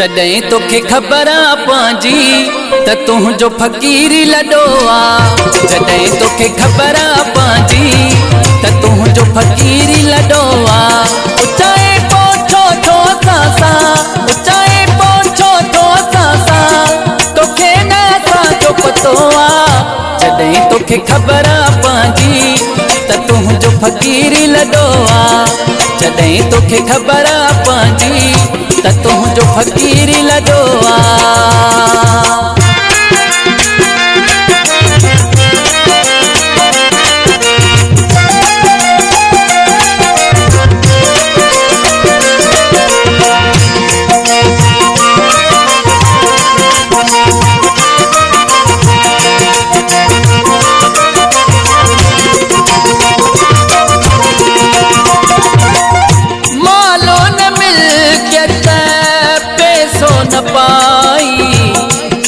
जॾहिं तोखे ख़बर पंहिंजी त तुंहिंजो फ़क़ीरी लॾो आ। जॾहिं तोखे ख़बर पंहिंजी त तुंहिंजो फ़क़ीरी लॾो आ। उचाए पहुचो थो असां, उचाए पहुचो थो असां, तोखे न असांजो पतो आ। जॾहिं तोखे ख़बर पंहिंजी त तुंहिंजो फ़क़ीरी लॾो आ। जॾहिं तोखे ख़बर पंहिंजी त तुंहिंजो फ़क़ीरी लॾो आ।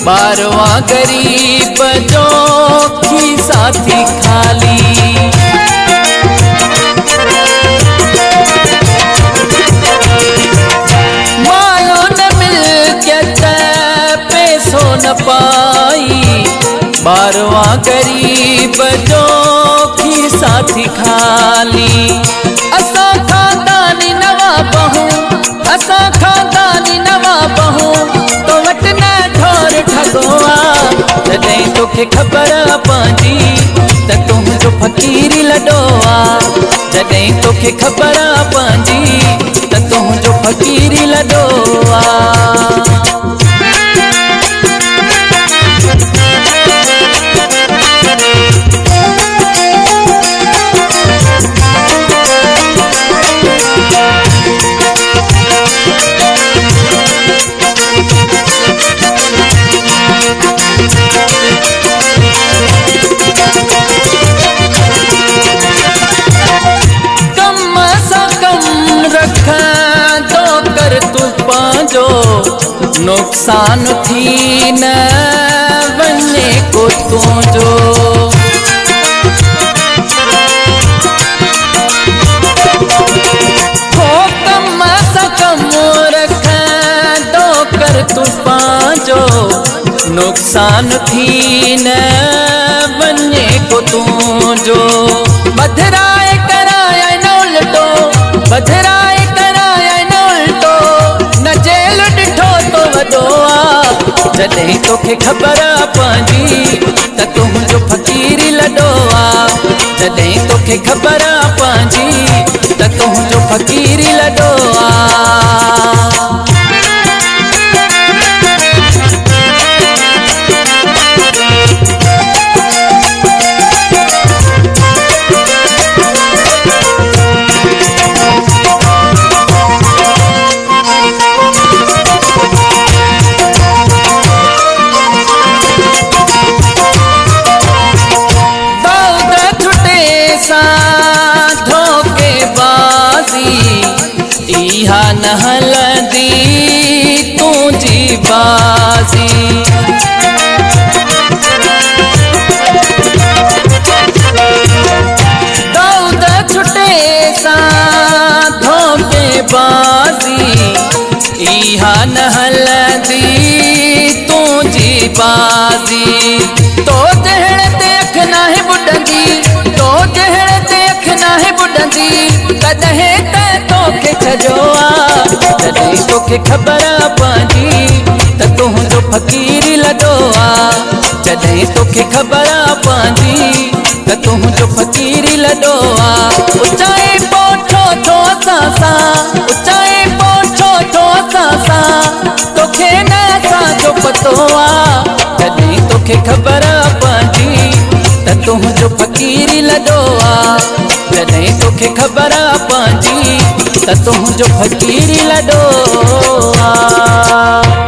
बारवा गरीब जो खीसा थी खाली। मालो न मिल्कियत पैसो न पाई, बारवा गरीब जो खीसा थी खाली। असा खानदानी नवाब हूँ, असा खानदानी नवाब हूँ, तो वट न ढोर ठगो आ। जॾहिं तोखे ख़बर पंहिंजी त तुंहिंजो फ़क़ीरी लॾो आ। जॾहिं तोखे ख़बर पंहिंजी त तुंहिंजो फ़क़ीरी लॾो आ। नुकसान थी न वञे को तुंहिंजो। हो कम सां कम रखंदो कर तूं पंहिंजो, नुकसान थी न वञे को तुंहिंजो। बधराए कराए न उल्टो, बधराए कराए न उल्टो, न जेल ॾिठो तो वॾो आ। जॾहिं तोखे ख़बर पंहिंजी त तुंहिंजो फ़क़ीरी लॾो आ। जॾहिं तोखे ख़बर पंहिंजी त तुंहिंजो फ़क़ीरी लॾो आ। इहा न हलंदी तुंहिंजी बाज़ी। दौद छुटे सां धोखेबाज़ी, इहा न हलंदी तुंहिंजी बाज़ी। तो जहिड़े ते अख नाहे ॿुॾंदी, तो जहिड़े ते अख नाहे ॿुॾंदी, कॾहिं त तोखे छॾियो आ। जॾहिं तोखे ख़बर पंहिंजी त तुंहिंजो फ़क़ीरी लॾो आ। जॾहिं तोखे ख़बर पंहिंजी त तुंहिंजो फ़क़ीरी लॾो आ। उचाए पहुचो थो असां, उचाए पहुचो थो असां, तोखे न असांजो पतो आ। जॾहिं तोखे ख़बर पंहिंजी त तुंहिंजो फ़क़ीरी लॾो आ। जॾहिं तोखे ख़बर पंहिंजी त तुंहिंजो फ़क़ीरी लॾो आ।